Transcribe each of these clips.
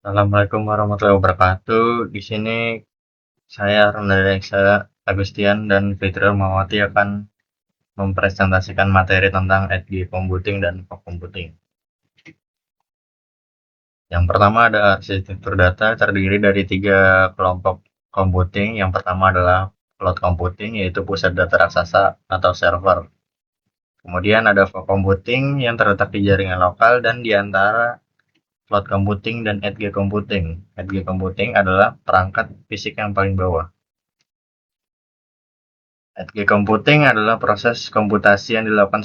Assalamualaikum warahmatullahi wabarakatuh. Di sini saya Ronaldeksa Agustian dan Fitri Mawati akan mempresentasikan materi tentang edge computing dan fog computing. Yang pertama ada arsitektur data terdiri dari tiga kelompok computing. Yang pertama adalah cloud computing, yaitu pusat data raksasa atau server. Kemudian ada fog computing yang terletak di jaringan lokal dan di antara cloud computing dan edge computing. Edge computing adalah perangkat fisik yang paling bawah. Edge computing adalah proses komputasi yang dilakukan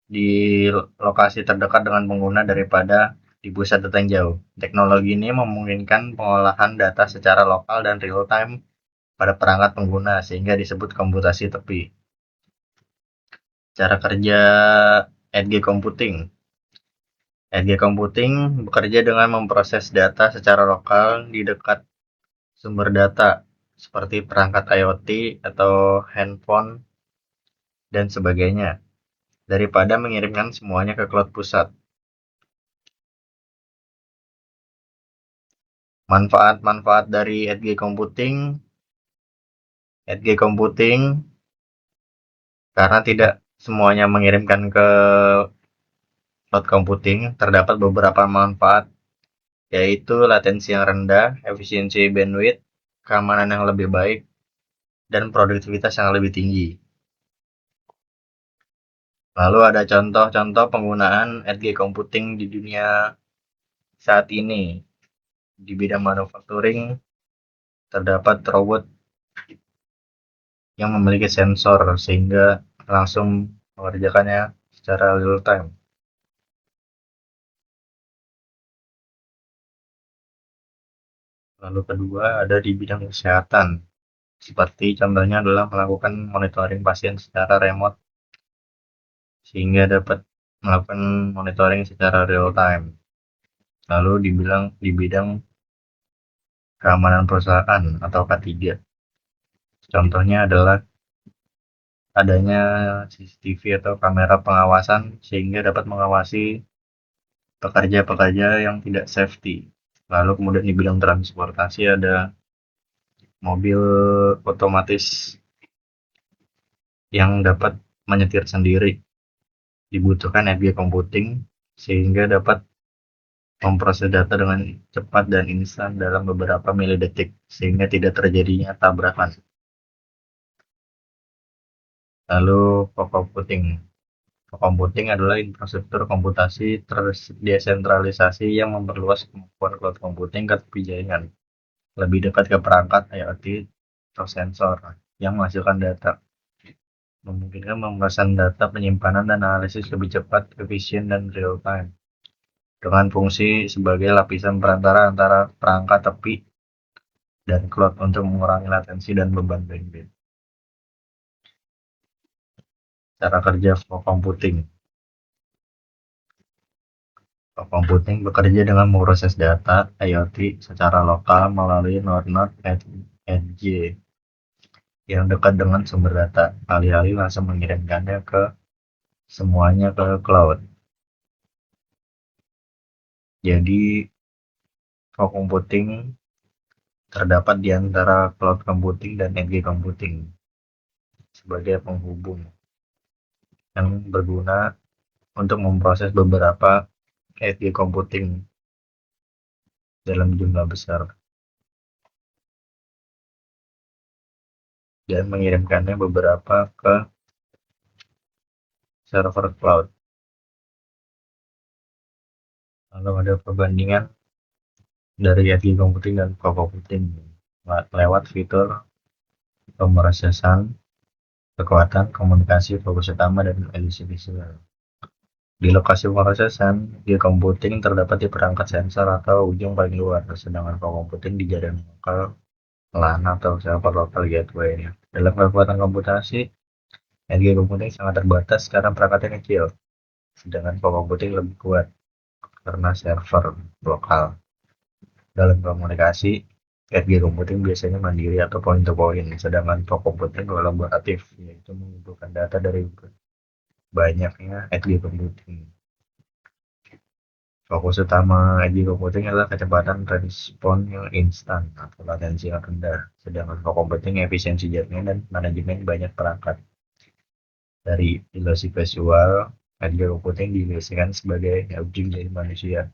di lokasi terdekat dengan pengguna daripada di pusat data yang jauh. Teknologi ini memungkinkan pengolahan data secara lokal dan real time pada perangkat pengguna sehingga disebut komputasi tepi. Cara kerja edge computing. Edge computing bekerja dengan memproses data secara lokal di dekat sumber data seperti perangkat IoT atau handphone dan sebagainya, daripada mengirimkan semuanya ke cloud pusat. Manfaat-manfaat dari edge computing karena tidak semuanya mengirimkan ke cloud computing, terdapat beberapa manfaat, yaitu latensi yang rendah, efisiensi bandwidth, keamanan yang lebih baik, dan produktivitas yang lebih tinggi. Lalu ada contoh-contoh penggunaan edge computing di dunia saat ini. Di bidang manufacturing, terdapat robot yang memiliki sensor sehingga langsung mengerjakannya secara real time. Lalu kedua ada di bidang kesehatan, seperti contohnya adalah melakukan monitoring pasien secara remote sehingga dapat melakukan monitoring secara real time. Lalu di bidang keamanan perusahaan atau K3. Contohnya adalah adanya CCTV atau kamera pengawasan sehingga dapat mengawasi pekerja-pekerja yang tidak safety. Lalu kemudian di bidang transportasi ada mobil otomatis yang dapat menyetir sendiri. Dibutuhkan edge computing sehingga dapat memproses data dengan cepat dan instan dalam beberapa milidetik sehingga tidak terjadinya tabrakan. Lalu fog computing. Fog computing adalah infrastruktur komputasi terdesentralisasi yang memperluas kemampuan cloud computing ke tepi jaringan, lebih dekat ke perangkat IoT atau sensor yang menghasilkan data, memungkinkan pemrosesan data, penyimpanan, dan analisis lebih cepat, efisien, dan real time, dengan fungsi sebagai lapisan perantara antara perangkat tepi dan cloud untuk mengurangi latensi dan beban bandwidth. Cara kerja fog computing. Fog computing bekerja dengan memproses data IoT secara lokal melalui node-node edge yang dekat dengan sumber data, alih-alih langsung mengirimkannya semuanya ke cloud. Jadi, fog computing terdapat di antara cloud computing dan edge computing sebagai penghubung yang berguna untuk memproses beberapa edge computing dalam jumlah besar dan mengirimkannya beberapa ke server cloud. Lalu ada perbandingan dari edge computing dan fog computing lewat fitur pemrosesan, kekuatan, komunikasi, fokus utama, dan edisi visual. Di lokasi pemrosesan, edge computing terdapat di perangkat sensor atau ujung paling luar, sedangkan fog computing di jaringan lokal, LAN atau server lokal gateway. Dalam kekuatan komputasi, edge computing sangat terbatas karena perangkatnya kecil, sedangkan fog computing lebih kuat karena server lokal. Dalam komunikasi, edge computing biasanya mandiri atau point to point, sedangkan fog computing kolaboratif, yaitu mengumpulkan data dari banyaknya edge computing. Fokus utama edge computing adalah kecepatan respon yang instan atau latensi yang rendah, sedangkan core computing efisiensi jaringan dan manajemen banyak perangkat. Dari ilusi visual, edge computing didefinisikan sebagai objek dari manusia,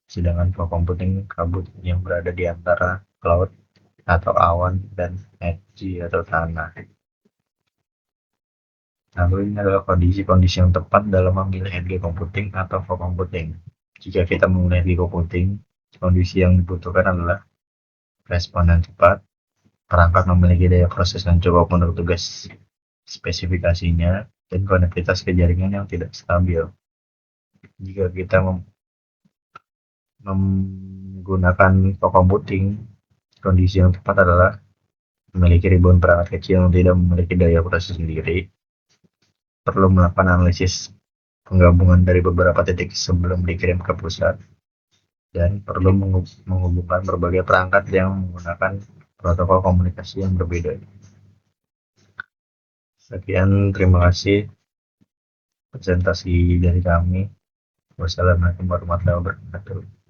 sedangkan core computing kabut yang berada di antara cloud atau awan dan edge atau tanah. Lalu ini adalah kondisi-kondisi yang tepat dalam memilih edge computing atau core computing. Jika kita memilih edge computing, kondisi yang dibutuhkan adalah respon yang cepat, perangkat memiliki daya proses yang cukup untuk tugas spesifikasinya, dan konektivitas ke jaringan yang tidak stabil. Jika kita menggunakan core computing, kondisi yang tepat adalah memiliki ribuan perangkat kecil yang tidak memiliki daya proses sendiri, perlu melakukan analisis penggabungan dari beberapa titik sebelum dikirim ke pusat, dan perlu menghubungkan berbagai perangkat yang menggunakan protokol komunikasi yang berbeda. Sekian, terima kasih presentasi dari kami. Wassalamualaikum warahmatullahi wabarakatuh.